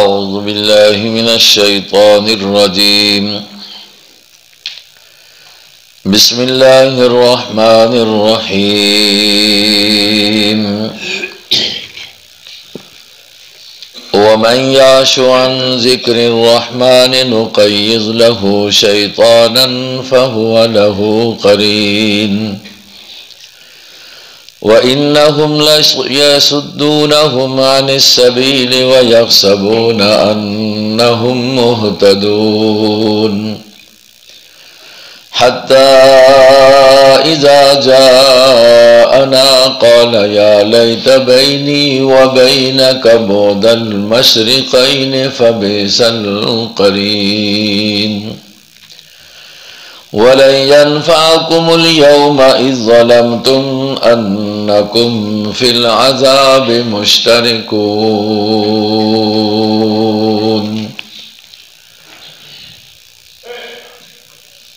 أعوذ بالله من الشيطان الرجيم بسم الله الرحمن الرحيم ومن يعش عن ذكر الرحمن نقيض له شيطانا فهو له قرين وَإِنَّهُمْ لَيَصُدُّونَهُمْ عَنِ السَّبِيلِ وَيَحْسَبُونَ أَنَّهُمْ مُهْتَدُونَ حَتَّى إِذَا جَاءَنَا قَالَ يَا لَيْتَ بَيْنِي وَبَيْنَكَ بُعْدَ الْمَشْرِقَيْنِ فَبِئْسَ الْقَرِينُ وَلَن يَنفَعَكُمُ الْيَوْمَ إِذ ظَّلَمْتُمْ أَنَّكُمْ فِي الْعَذَابِ مُشْتَرِكُونَ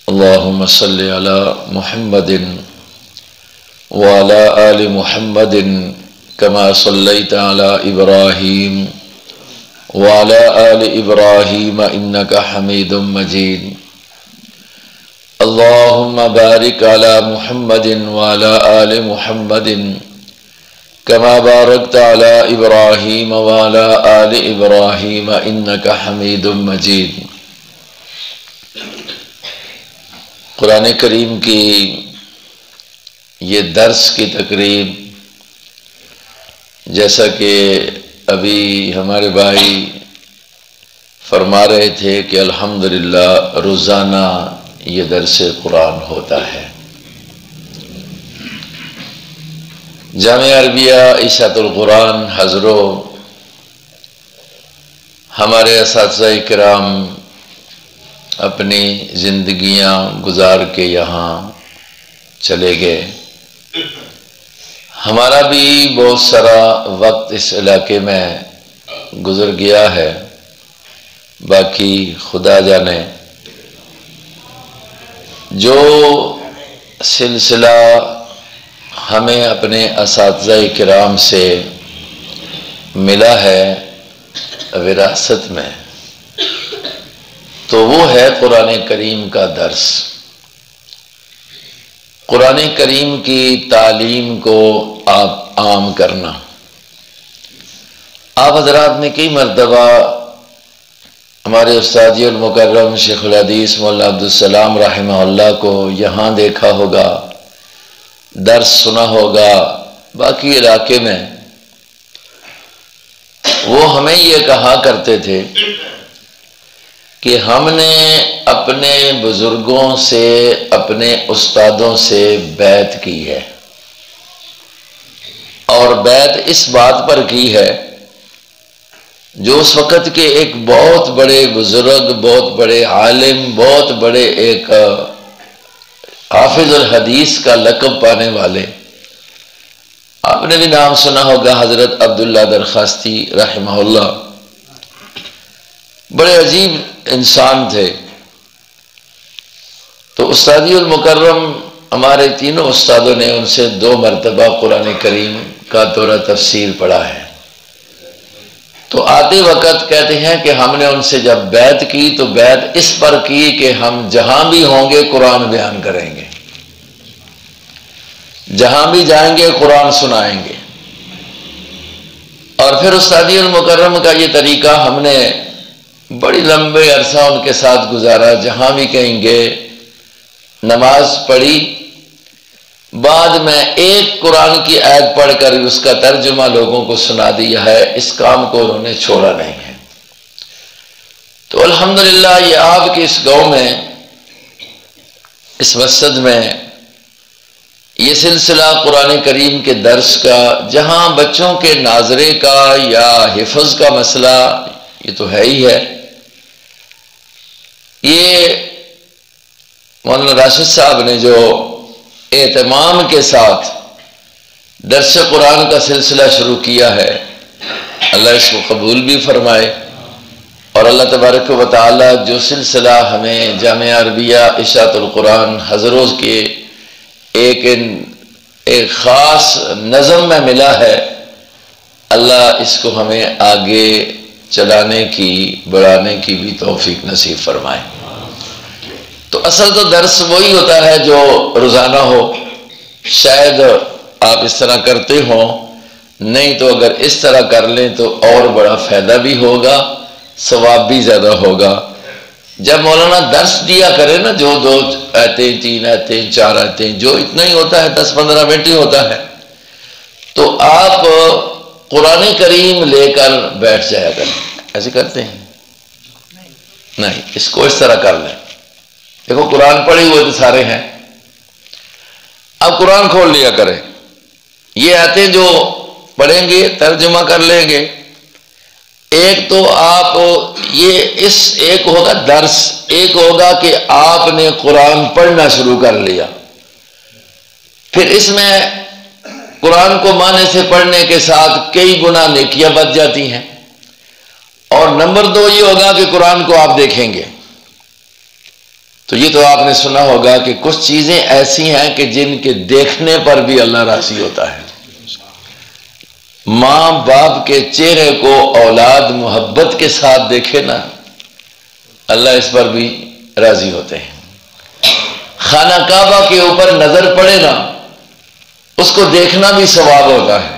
اللهم صل على محمد وعلى آل محمد كما صليت على إبراهيم وعلى آل إبراهيم إنك حميد مجيد اللهم بارك على محمد وعلى آل محمد كما باركت على إبراهيم وعلى آل إبراهيم إنك حميد مجيد قرآن کریم کی یہ درس کی تقریب جیسا کہ ابھی ہمارے بھائی فرما رہے تھے کہ الحمدللہ روزانہ یہ درس قرآن ہوتا ہے۔ جامعہ عربیہ اشاعت القرآن حضروں ہمارے اساتذہ کرام اپنی زندگیاں گزار کے یہاں چلے گئے۔ ہمارا بھی بہت سارا وقت اس علاقے میں گزر گیا ہے، باقی خدا جانے جو سلسلہ ہمیں اپنے اساتذہ کرام سے ملا ہے وراثت میں، تو وہ ہے قرآن کریم کا درس۔ قرآن کریم کی تعلیم کو عام کرنا۔ آپ حضرات نے کئی مرتبہ ہمارے استاد المکرم شیخ الحدیث مولانا عبدالسلام رحمہ اللہ کو یہاں دیکھا ہوگا، درس سنا ہوگا۔ باقی علاقے میں وہ ہمیں یہ کہا کرتے تھے کہ ہم نے اپنے بزرگوں سے اپنے استادوں سے بیعت کی ہے، اور بیعت اس بات پر کی ہے جو اس وقت کے ایک بہت بڑے بزرگ، بہت بڑے عالم، بہت بڑے ایک حافظ الحدیث کا لقب پانے والے، آپ نے بھی نام سنا ہوگا، حضرت عبداللہ درخواستی رحمہ اللہ، بڑے عجیب انسان تھے۔ تو استادی المکرم ہمارے تینوں استادوں نے ان سے 2 مرتبہ قرآن کریم کا دورہ تفسیر پڑھا ہے۔ تو آتے وقت کہتے ہیں کہ ہم نے ان سے جب بیعت کی تو بیعت اس پر کی کہ ہم جہاں بھی ہوں گے قرآن بیان کریں گے، جہاں بھی جائیں گے قرآن سنائیں گے۔ اور پھر استادی المکرم کا یہ طریقہ ہم نے بڑی لمبے عرصہ ان کے ساتھ گزارا، جہاں بھی کہیں گے نماز پڑھی، بعد میں ایک قرآن کی آیت پڑھ کر اس کا ترجمہ لوگوں کو سنا دیا ہے۔ اس کام کو انہوں نے چھوڑا نہیں ہے۔ تو الحمدللہ یہ آپ کے اس گاؤں میں، اس مسجد میں یہ سلسلہ قرآن کریم کے درس کا، جہاں بچوں کے ناظرے کا یا حفظ کا مسئلہ یہ تو ہے ہی ہے، یہ مولانا راشد صاحب نے جو اہتمام کے ساتھ درس قرآن کا سلسلہ شروع کیا ہے، اللہ اس کو قبول بھی فرمائے، اور اللہ تبارک و تعالی جو سلسلہ ہمیں جامعہ عربیہ اشاعت القرآن حضروں کے ایک خاص نظم میں ملا ہے، اللہ اس کو ہمیں آگے چلانے کی بڑھانے کی بھی توفیق نصیب فرمائے۔ تو اصل تو درس وہی ہوتا ہے جو روزانہ ہو، شاید آپ اس طرح کرتے ہوں، نہیں تو اگر اس طرح کر لیں تو اور بڑا فائدہ بھی ہوگا، ثواب بھی زیادہ ہوگا۔ جب مولانا درس دیا کرے نا، جو 2 آیتیں 3 آیتیں 4 آیتیں، جو اتنا ہی ہوتا ہے، 10-15 منٹ ہی ہوتا ہے، تو آپ قرآن کریم لے کر بیٹھ جایا کریں۔ ایسے کرتے ہیں؟ نہیں، اس کو اس طرح کر لیں۔ دیکھو قرآن پڑھے ہوئے تو سارے ہیں، اب قرآن کھول لیا کریں، یہ آیتیں جو پڑھیں گے ترجمہ کر لیں گے۔ ایک تو آپ یہ اس ایک ہوگا درس، ایک ہوگا کہ آپ نے قرآن پڑھنا شروع کر لیا، پھر اس میں قرآن کو معنی سے پڑھنے کے ساتھ کئی گنا نیکیاں بچ جاتی ہیں۔ اور نمبر 2 یہ ہوگا کہ قرآن کو آپ دیکھیں گے، تو یہ تو آپ نے سنا ہوگا کہ کچھ چیزیں ایسی ہیں کہ جن کے دیکھنے پر بھی اللہ راضی ہوتا ہے۔ ماں باپ کے چہرے کو اولاد محبت کے ساتھ دیکھے نا، اللہ اس پر بھی راضی ہوتے ہیں۔ خانہ کعبہ کے اوپر نظر پڑے نا، اس کو دیکھنا بھی ثواب ہوتا ہے۔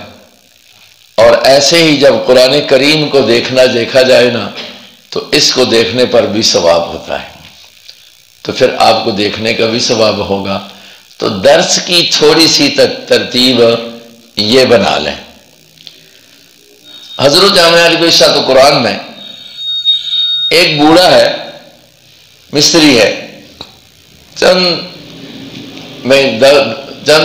اور ایسے ہی جب قرآن کریم کو دیکھا جائے نا، تو اس کو دیکھنے پر بھی ثواب ہوتا ہے، تو پھر آپ کو دیکھنے کا بھی ثواب ہوگا۔ تو درس کی تھوڑی سی ترتیب یہ بنا لیں۔ حضرت جامعہ علی اشاعت قرآن میں ایک بوڑھا ہے، مستری ہے، چند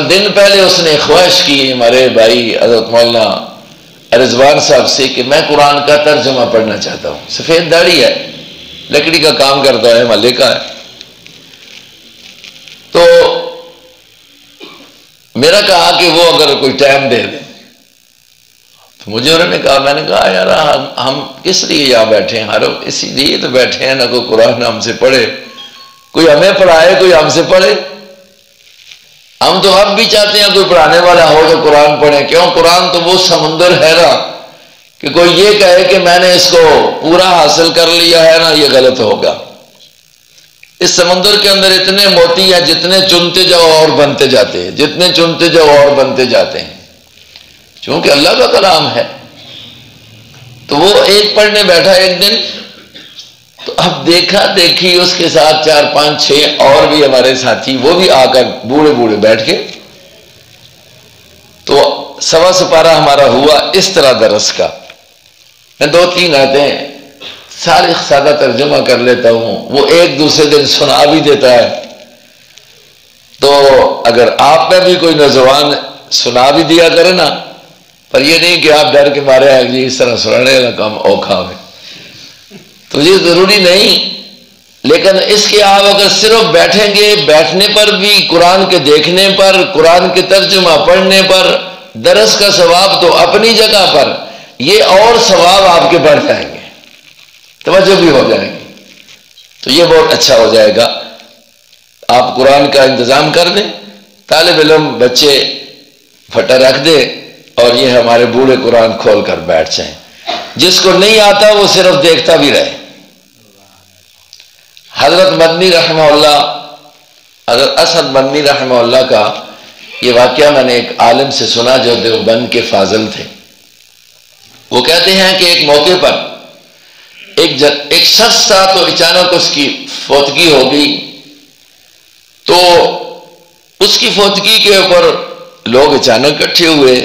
دن پہلے اس نے خواہش کی ہمارے بھائی حضرت مولانا رضوان صاحب سے کہ میں قرآن کا ترجمہ پڑھنا چاہتا ہوں۔ سفید داڑھی ہے، لکڑی کا کام کرتا ہے، محلے کا ہے۔ تو میرا کہا کہ وہ اگر کوئی ٹائم دے دے، تو مجھے انہوں نے کہا، میں نے کہا یار ہم کس لیے یہاں بیٹھے ہیں؟ ہر اسی لیے تو بیٹھے ہیں، نہ کوئی قرآن ہم سے پڑھے، کوئی ہمیں پڑھائے، کوئی ہم سے پڑھے۔ ہم تو اب بھی چاہتے ہیں کوئی پڑھانے والا ہو تو قرآن پڑھیں۔ کیوں؟ قرآن تو وہ سمندر ہے نا، کہ کوئی یہ کہے کہ میں نے اس کو پورا حاصل کر لیا ہے نا، یہ غلط ہوگا۔ اس سمندر کے اندر اتنے موتی ہیں، جتنے چنتے جاؤ اور بنتے جاتے ہیں، جتنے چنتے جاؤ اور بنتے جاتے ہیں، چونکہ اللہ کا کلام ہے۔ تو وہ ایک پڑھنے بیٹھا ایک دن، تو اب دیکھا دیکھی اس کے ساتھ 4 5 6 اور بھی ہمارے ساتھی، وہ بھی آ کر بوڑھے بیٹھ کے، تو 1.25 سپارہ ہمارا ہوا اس طرح درس کا۔ میں 2-3 آیتیں سارے سادہ ترجمہ کر لیتا ہوں، وہ ایک دوسرے دن سنا بھی دیتا ہے۔ تو اگر آپ میں بھی کوئی نوجوان سنا بھی دیا کرے نا، پر یہ نہیں کہ آپ ڈر کے مارے ہیں جی اس طرح سنانے کا کام اوکھا ہے، تو یہ ضروری نہیں۔ لیکن اس کے آپ اگر صرف بیٹھیں گے، بیٹھنے پر بھی، قرآن کے دیکھنے پر، قرآن کے ترجمہ پڑھنے پر، درس کا ثواب تو اپنی جگہ پر، یہ اور ثواب آپ کے بڑھ جائیں گے، توجہ بھی ہو جائے گی، تو یہ بہت اچھا ہو جائے گا۔ آپ قرآن کا انتظام کر دیں، طالب علم بچے پھٹا رکھ دے، اور یہ ہمارے بوڑھے قرآن کھول کر بیٹھ جائیں۔ جس کو نہیں آتا وہ صرف دیکھتا بھی رہے۔ حضرت مدنی رحمہ اللہ، حضرت اسد مدنی رحمہ اللہ کا یہ واقعہ میں نے ایک عالم سے سنا جو دیوبند کے فاضل تھے۔ وہ کہتے ہیں کہ ایک موقع پر ایک شخص تھا، تو اچانک اس کی فوتگی ہو گئی، تو اس کی فوتگی کے اوپر لوگ اچانک اکٹھے ہوئے،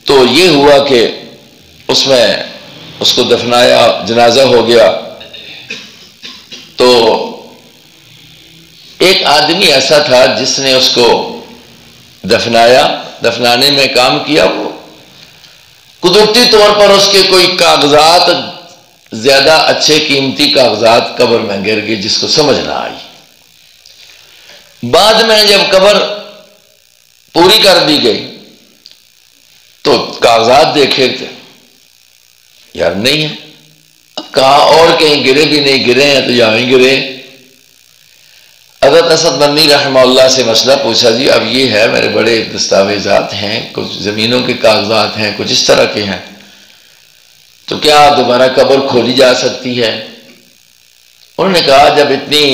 تو یہ ہوا کہ اس میں اس کو دفنایا، جنازہ ہو گیا۔ تو ایک آدمی ایسا تھا جس نے اس کو دفنانے میں کام کیا۔ وہ قدرتی طور پر اس کے کوئی کاغذات، زیادہ اچھے قیمتی کاغذات قبر میں گر گئے، جس کو سمجھ نہ آئی۔ بعد میں جب قبر پوری کر دی گئی تو کاغذات دیکھے تھے، یار نہیں ہے، اب کہاں اور کہیں گرے بھی نہیں، گرے ہیں تو یہاں ہی گرے۔ حضرت اسد مدنی رحمہ اللہ سے مسئلہ پوچھا، جی اب یہ ہے، میرے بڑے دستاویزات ہیں، کچھ زمینوں کے کاغذات ہیں، کچھ اس طرح کے ہیں۔ تو کیا دوبارہ قبر کھولی جا سکتی ہے؟ انہوں نے کہا جب اتنی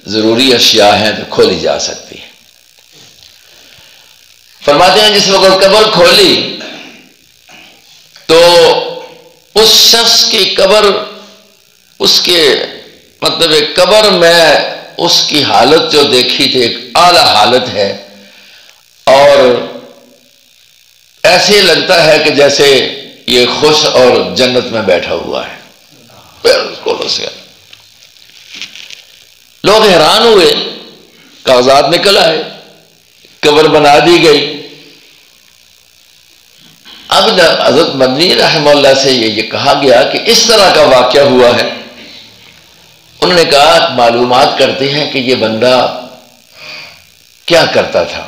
ضروری اشیاء ہیں تو کھولی جا سکتی ہے۔ فرماتے ہیں جس وقت قبر کھولی تو اس شخص کی قبر، اس کے مطلب قبر میں اس کی حالت جو دیکھی تھی ایک اعلیٰ حالت ہے، اور ایسے لگتا ہے کہ جیسے یہ خوش اور جنت میں بیٹھا ہوا ہے۔ بالکل اسے لوگ حیران ہوئے، کاغذات نکل آئے، قبر بنا دی گئی۔ اب حضرت مدنی رحمہ اللہ سے یہ کہا گیا کہ اس طرح کا واقعہ ہوا ہے۔ انہوں نے کہا معلومات کرتے ہیں کہ یہ بندہ کیا کرتا تھا،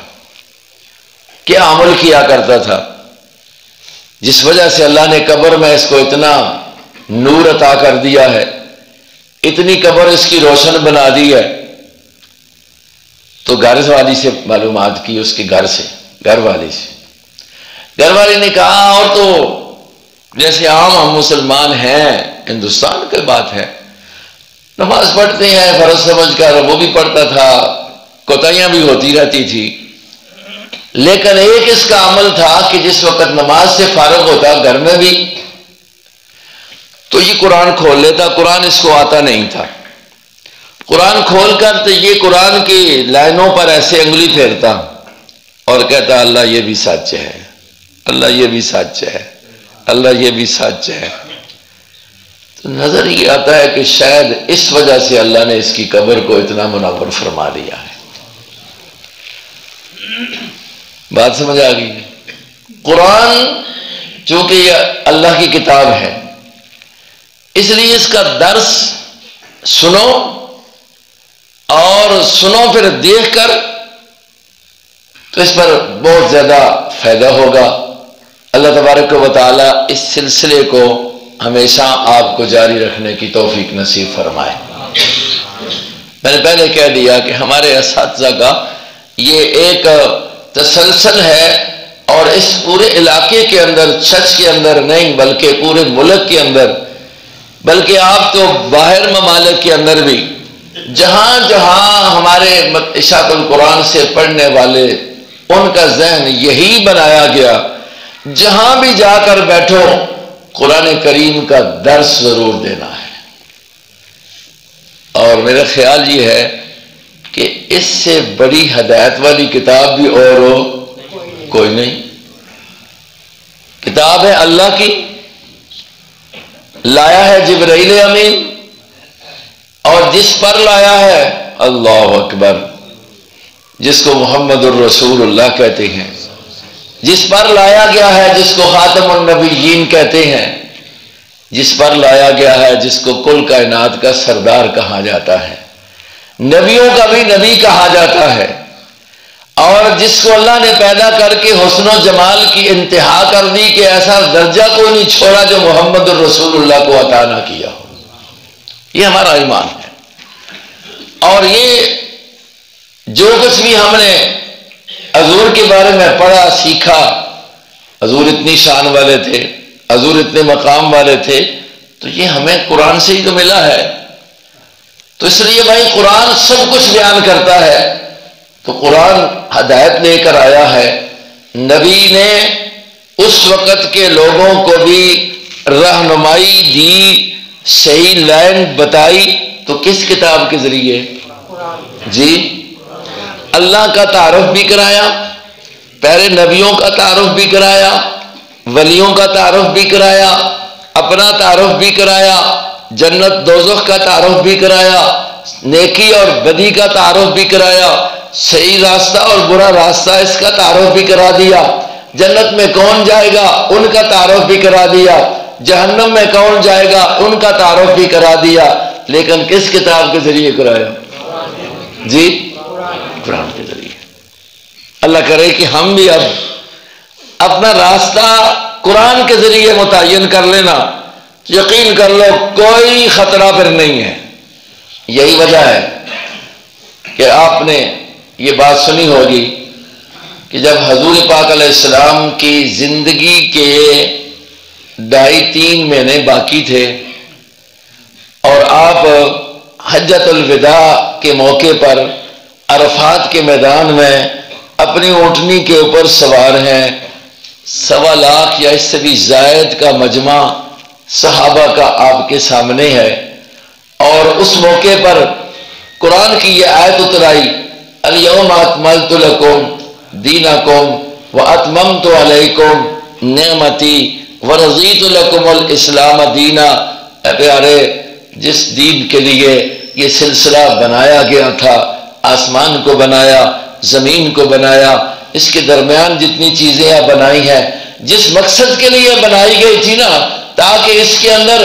کیا عمل کیا کرتا تھا، جس وجہ سے اللہ نے قبر میں اس کو اتنا نور عطا کر دیا ہے، اتنی قبر اس کی روشن بنا دی ہے۔ تو گھر والی سے معلومات کی، اس کے گھر سے، گھر والی سے۔ گھر والی نے کہا اور تو جیسے عام ہم مسلمان ہیں، ہندوستان کی بات ہے، نماز پڑھتے ہیں فرض سمجھ کر، وہ بھی پڑھتا تھا، کوتاہیاں بھی ہوتی رہتی تھی، لیکن ایک اس کا عمل تھا کہ جس وقت نماز سے فارغ ہوتا گھر میں بھی تو یہ قرآن کھول لیتا۔ قرآن اس کو آتا نہیں تھا، قرآن کھول کر تو یہ قرآن کی لائنوں پر ایسے انگلی پھیرتا اور کہتا اللہ یہ بھی سچ ہے، اللہ یہ بھی سچ ہے، اللہ یہ بھی سچ ہے۔ تو نظر یہ آتا ہے کہ شاید اس وجہ سے اللہ نے اس کی قبر کو اتنا منور فرما دیا ہے۔ بات سمجھ آ گئی؟ قرآن چونکہ یہ اللہ کی کتاب ہے، اس لیے اس کا درس سنو، اور سنو پھر دیکھ کر تو اس پر بہت زیادہ فائدہ ہوگا۔ اللہ تبارک و تعالی اس سلسلے کو ہمیشہ آپ کو جاری رکھنے کی توفیق نصیب فرمائے۔ میں نے پہلے کہہ دیا کہ ہمارے اساتذہ کا یہ ایک تسلسل ہے، اور اس پورے علاقے کے اندر، چرچ کے اندر نہیں بلکہ پورے ملک کے اندر، بلکہ آپ تو باہر ممالک کے اندر بھی جہاں جہاں ہمارے اشاعت القرآن سے پڑھنے والے ان کا ذہن یہی بنایا گیا، جہاں بھی جا کر بیٹھو قرآن کریم کا درس ضرور دینا ہے۔ اور میرا خیال یہ ہے کہ اس سے بڑی ہدایت والی کتاب بھی اور ہو کوئی نہیں۔ کتاب ہے اللہ کی، لایا ہے جبرائیل امین، اور جس پر لایا ہے اللہ اکبر، جس کو محمد الرسول اللہ کہتے ہیں، جس پر لایا گیا ہے جس کو خاتم النبیین کہتے ہیں، جس پر لایا گیا ہے جس کو کل کائنات کا سردار کہا جاتا ہے، نبیوں کا بھی نبی کہا جاتا ہے، اور جس کو اللہ نے پیدا کر کے حسن و جمال کی انتہا کر دی کہ ایسا درجہ کوئی نہیں چھوڑا جو محمد الرسول اللہ کو عطا نہ کیا ہو۔ یہ ہمارا ایمان ہے، اور یہ جو کچھ بھی ہم نے حضور کے بارے میں پڑھا سیکھا، حضور اتنی شان والے تھے، حضور اتنے مقام والے تھے، تو یہ ہمیں قرآن سے ہی تو ملا ہے۔ تو اس لیے بھائی قرآن سب کچھ بیان کرتا ہے، تو قرآن ہدایت لے کر آیا ہے۔ نبی نے اس وقت کے لوگوں کو بھی رہنمائی دی، صحیح لائن بتائی، تو کس کتاب کے ذریعے؟ جی، اللہ کا تعارف بھی کرایا، پہلے نبیوں کا تعارف بھی کرایا، ولیوں کا تعارف بھی کرایا، اپنا تعارف بھی کرایا، جنت دوزخ کا تعارف بھی کرایا، نیکی اور بدی کا تعارف بھی کرایا، صحیح راستہ اور برا راستہ اس کا تعارف بھی کرا دیا، جنت میں کون جائے گا ان کا تعارف بھی کرا دیا، جہنم میں کون جائے گا ان کا تعارف بھی کرا دیا، لیکن کس کتاب کے ذریعے کرایا؟ جی، قرآن کے ذریعے۔ اللہ کرے کہ ہم بھی اب اپنا راستہ قرآن کے ذریعے متعین کر لینا، یقین کر لو کوئی خطرہ پھر نہیں ہے۔ یہی وجہ ہے کہ آپ نے یہ بات سنی ہوگی کہ جب حضور پاک علیہ السلام کی زندگی کے 2.5-3 مہینے باقی تھے اور آپ حجۃ الوداع کے موقع پر عرفات کے میدان میں اپنی اونٹنی کے اوپر سوار ہیں. 1.25 لاکھ یا اس سے بھی زائد کا مجمع صحابہ کا آپ کے سامنے ہے. اور اس موقع پر قرآن کی یہ آیت اترائی، الیوم اکملت لکم دینکم واتممت علیکم نعمتی ورضیت لکم الاسلام دینا. اے پیارے، جس دین کے لیے یہ سلسلہ بنایا گیا تھا، آسمان کو بنایا، زمین کو بنایا، اس کے درمیان جتنی چیزیں بنائی ہیں، جس مقصد کے لیے بنائی گئی تھی نا، تاکہ اس کے اندر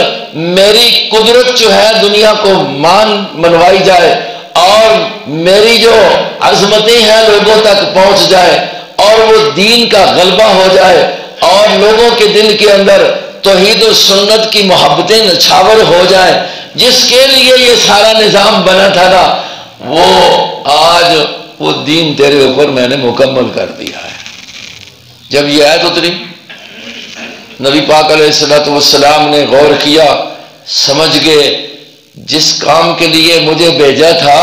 میری قدرت جو ہے دنیا کو منوائی جائے اور میری جو عظمتیں ہیں لوگوں تک پہنچ جائے اور وہ دین کا غلبہ ہو جائے اور لوگوں کے دل کے اندر توحید و سنت کی محبتیں نچھاور ہو جائیں، جس کے لیے یہ سارا نظام بنا تھا نا، وہ آج وہ دین تیرے اوپر میں نے مکمل کر دیا ہے. جب یہ آیت اتری، نبی پاک علیہ السلام نے غور کیا، سمجھ گئے جس کام کے لیے مجھے بھیجا تھا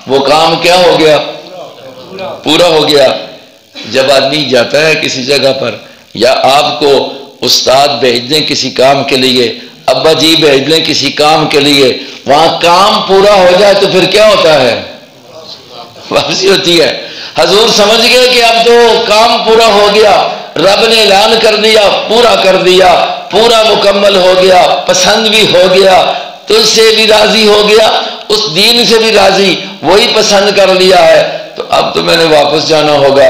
وہ کام کیا ہو گیا؟ پورا ہو گیا. جب آدمی جاتا ہے کسی جگہ پر، یا آپ کو استاد بھیج دیں کسی کام کے لیے، ابا جی بھیج دیں کسی کام کے لیے، وہاں کام پورا ہو جائے تو پھر کیا ہوتا ہے؟ واپسی ہوتی ہے. حضور سمجھ گئے کہ اب تو کام پورا ہو گیا، رب نے اعلان کر دیا، پورا کر دیا، پورا مکمل ہو گیا، پسند بھی ہو گیا، تجھ سے بھی راضی ہو گیا، اس دین سے بھی راضی، وہی پسند کر لیا ہے، تو اب تو میں نے واپس جانا ہوگا.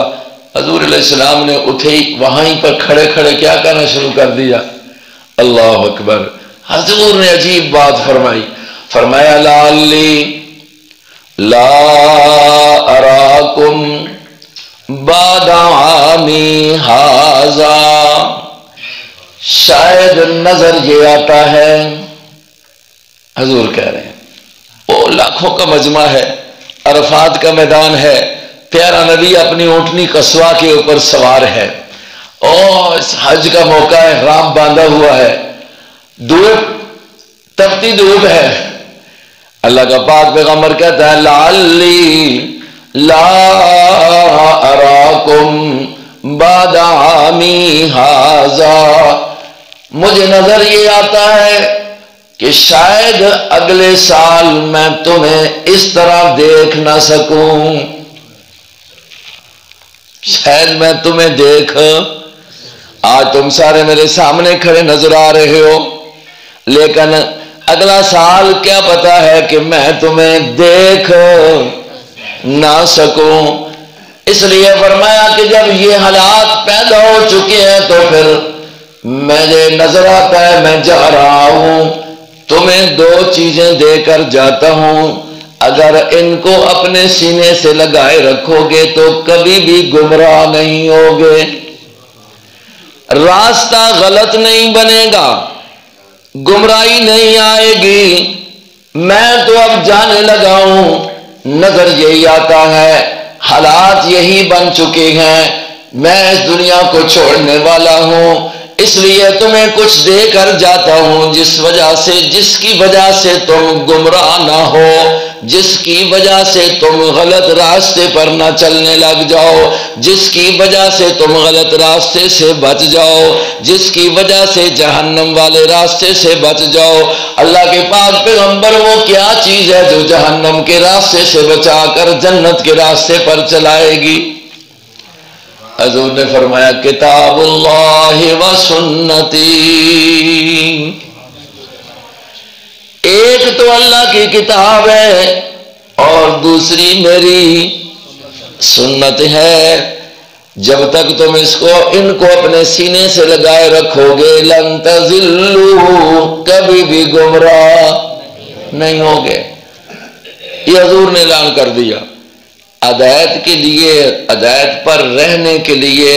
حضور علیہ السلام نے اٹھے ہی وہیں پر کھڑے کھڑے کیا کرنا شروع کر دیا؟ اللہ اکبر. حضور نے عجیب بات فرمائی، فرمایا لعلی لا اراکم بعد عامی ھذا، شاید نظر یہ آتا ہے، حضور کہہ رہے ہیں وہ لاکھوں کا مجمع ہے، عرفات کا میدان ہے، پیارا نبی اپنی اونٹنی قصوہ کے اوپر سوار ہے اور اس حج کا موقع ہے، رام باندھا ہوا ہے، دھوپ تپتی دھوپ ہے. اللہ کا پاک پیغمبر کہتا ہے لعلی لا اراکم بعد عامی ھذا، مجھے نظر یہ آتا ہے کہ شاید اگلے سال میں تمہیں اس طرح دیکھ نہ سکوں، شاید میں تمہیں دیکھ، آج تم سارے میرے سامنے کھڑے نظر آ رہے ہو، لیکن اگلا سال کیا پتا ہے کہ میں تمہیں دیکھ نہ سکوں. اس لیے فرمایا کہ جب یہ حالات پیدا ہو چکے ہیں تو پھر مجھے نظر آتا ہے میں جا رہا ہوں، تمہیں 2 چیزیں دے کر جاتا ہوں، اگر ان کو اپنے سینے سے لگائے رکھو گے تو کبھی بھی گمراہ نہیں ہوگے، راستہ غلط نہیں بنے گا، گمراہی نہیں آئے گی. میں تو اب جانے لگا ہوں، نظر یہی آتا ہے، حالات یہی بن چکے ہیں، میں اس دنیا کو چھوڑنے والا ہوں، اس لیے تمہیں کچھ دے کر جاتا ہوں جس کی وجہ سے تم گمراہ نہ ہو، جس کی وجہ سے تم غلط راستے پر نہ چلنے لگ جاؤ، جس کی وجہ سے تم غلط راستے سے بچ جاؤ، جس کی وجہ سے جہنم والے راستے سے بچ جاؤ. اللہ کے پاک پیغمبر وہ کیا چیز ہے جو جہنم کے راستے سے بچا کر جنت کے راستے پر چلائے گی؟ حضور نے فرمایا کتاب اللہ و سنتی، ایک تو اللہ کی کتاب ہے اور دوسری میری سنت ہے. جب تک تم ان کو اپنے سینے سے لگائے رکھو گے لن تضلوا، کبھی بھی گمراہ نہیں ہوگے. یہ حضور نے اعلان کر دیا. ہدایت کے لیے، ہدایت پر رہنے کے لیے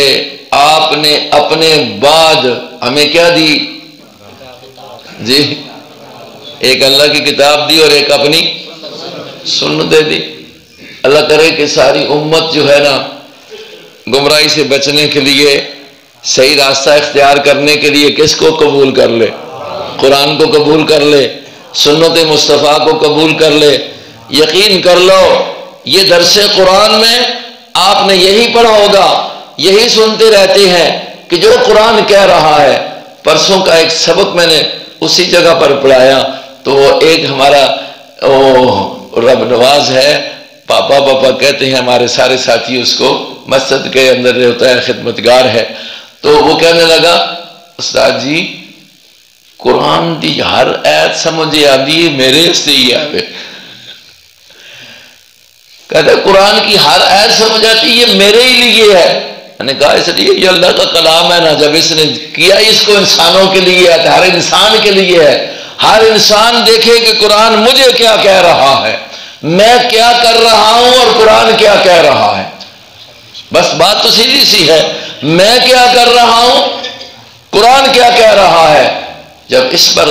آپ نے اپنے بعد ہمیں کیا دی؟ جی، ایک اللہ کی کتاب دی اور ایک اپنی سنت دی. اللہ کرے کہ ساری امت جو ہے نا گمراہی سے بچنے کے لیے صحیح راستہ اختیار کرنے کے لیے کس کو قبول کر لے؟ قرآن کو قبول کر لے، سنت مصطفیٰ کو قبول کر لے۔ یقین کر لو یہ درس قرآن میں آپ نے یہی پڑھا ہوگا، یہی سنتے رہتے ہیں کہ جو قرآن کہہ رہا ہے۔ پرسوں کا ایک سبق میں نے اسی جگہ پر پڑھایا، تو وہ ایک ہمارا رب نواز ہے، پاپا پاپا کہتے ہیں ہمارے سارے ساتھی، اس کو مسجد کے اندر رہتا ہے، خدمتگار ہے، تو وہ کہنے لگا استاد جی قرآن دی ہر ایت سمجھے آدھی ہے میرے سے ہی آوے۔ کہتے قرآن کی ہر ایت سمجھ آتی ہے یہ میرے ہی لیے ہے۔ میں نے کہا اس لیے یہ اللہ کا کلام ہے نا، جب اس نے کیا اس کو انسانوں کے لیے ہے، ہر انسان کے لیے ہے۔ ہر انسان دیکھے کہ قرآن مجھے کیا کہہ رہا ہے، میں کیا کر رہا ہوں اور قرآن کیا کہہ رہا ہے۔ بس بات تو سیدھی سی ہے، میں کیا کر رہا ہوں، قرآن کیا کہہ رہا ہے۔ جب اس پر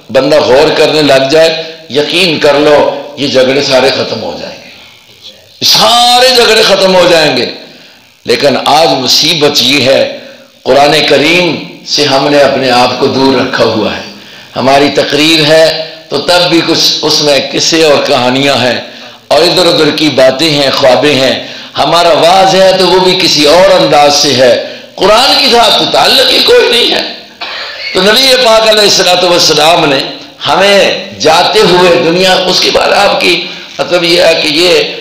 بندہ غور کرنے لگ جائے، یقین کر لو یہ جھگڑے سارے ختم ہو جائیں گے، سارے جھگڑے ختم ہو جائیں گے۔ لیکن آج مصیبت یہ ہے قرآن کریم سے ہم نے اپنے آپ کو دور رکھا ہوا ہے۔ ہماری تقریر ہے تو تب بھی کچھ اس میں قصے اور کہانیاں ہیں اور ادھر ادھر کی باتیں ہیں، خوابیں ہیں۔ ہمارا واز ہے تو وہ بھی کسی اور انداز سے ہے، قرآن کی ساتھ تو تعلق ہی کوئی نہیں ہے۔ تو نبی پاک علیہ الصلوۃ والسلام نے ہمیں جاتے ہوئے دنیا، اس کے بعد آپ کی مطلب یہ ہے کہ یہ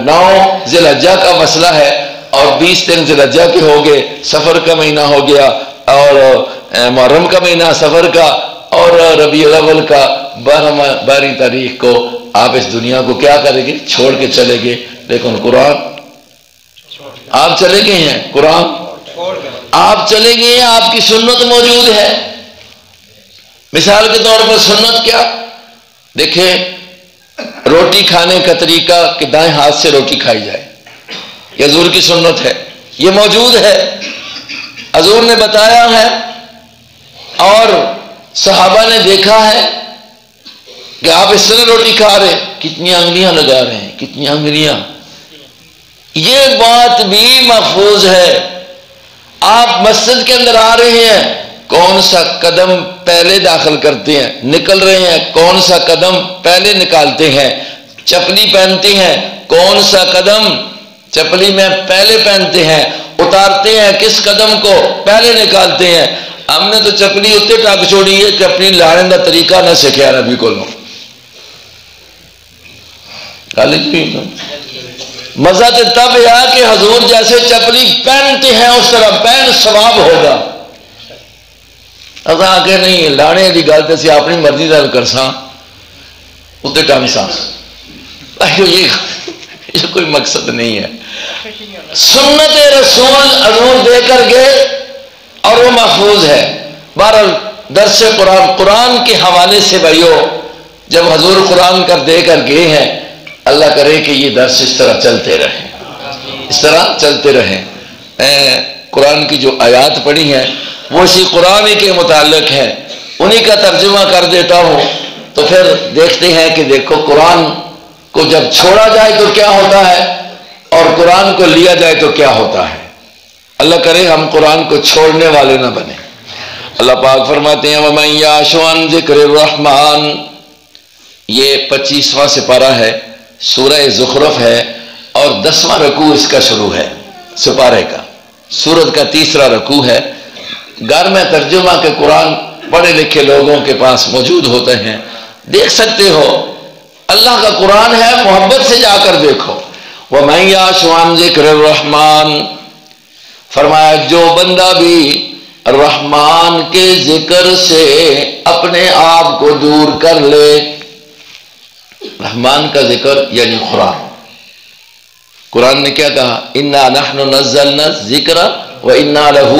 9 ذی الحجہ کا مسئلہ ہے اور 20 دن ذی الحجہ کے ہو گئے، سفر کا مہینہ ہو گیا اور محرم کا مہینہ سفر کا، اور ربیع الاول کا 12 تاریخ کو آپ اس دنیا کو کیا کریں گے؟ چھوڑ کے چلے گئے۔ لیکن قرآن آپ چلے گئے ہیں، قرآن آپ چلے گئے ہیں، آپ کی سنت موجود ہے۔ مثال کے طور پر سنت کیا؟ دیکھیں روٹی کھانے کا طریقہ کہ دائیں ہاتھ سے روٹی کھائی جائے، یہ حضور کی سنت ہے، یہ موجود ہے، حضور نے بتایا ہے اور صحابہ نے دیکھا ہے کہ آپ اس طرح روٹی کھا رہے، کتنی انگلیاں لگا رہے ہیں، کتنی انگلیاں، یہ بات بھی محفوظ ہے۔ آپ مسجد کے اندر آ رہے ہیں، کون سا قدم پہلے داخل کرتے ہیں، نکل رہے ہیں کون سا قدم پہلے نکالتے ہیں، چپلی پہنتے ہیں کون سا قدم چپلی میں پہلے پہنتے ہیں، اتارتے ہیں کس قدم کو پہلے نکالتے ہیں۔ ہم نے تو چپلی اتنے ٹک چھوڑی ہے کہ اپنی لاڑن کا طریقہ نہ سیکھا نبی کو لو۔ مزہ تو تب ہے کہ حضور جیسے چپلی پہنتے ہیں اس طرح پہن، ثواب ہوگا۔ اب آگے نہیں لانے کی گل تو اسی اپنی مرضی کا کر ساں اتنے ٹنگ ساں، یہ کوئی مقصد نہیں ہے۔ سنت رسول حضور دے کر گئے اور وہ محفوظ ہے۔ بہرحال درس قرآن کے حوالے سے بھائیو، جب حضور قرآن کر دے کر گئے ہیں، اللہ کرے کہ یہ درس اس طرح چلتے رہیں، اس طرح چلتے رہیں۔ قرآن کی جو آیات پڑھی ہیں وہ اسی قرآن کے متعلق ہیں، انہی کا ترجمہ کر دیتا ہوں۔ تو پھر دیکھتے ہیں کہ دیکھو قرآن کو جب چھوڑا جائے تو کیا ہوتا ہے اور قرآن کو لیا جائے تو کیا ہوتا ہے۔ اللہ کرے ہم قرآن کو چھوڑنے والے نہ بنیں۔ اللہ پاک فرماتے ہیں وَمَن يَعْشُ عَن ذِكْرِ الرَّحْمَنِ، یہ 25واں سپارہ ہے، سورہ زخرف ہے اور 10واں رکوع اس کا شروع ہے، سپارے کا، سورت کا 3را رکوع ہے۔ گھر میں ترجمہ کے قرآن پڑھے لکھے لوگوں کے پاس موجود ہوتے ہیں، دیکھ سکتے ہو، اللہ کا قرآن ہے، محبت سے جا کر دیکھو۔ وَمَن يَعْشُ عَن ذِكْرِ الرَّحْمَنِ، فرمایا جو بندہ بھی رحمان کے ذکر سے اپنے آپ کو دور کر لے، رحمان کا ذکر یعنی قرآن۔ قرآن نے کیا کہا؟ اِنَّا نَحْنُ نَزَّلْنَا الذِّكْرَ وَإِنَّا لَهُ،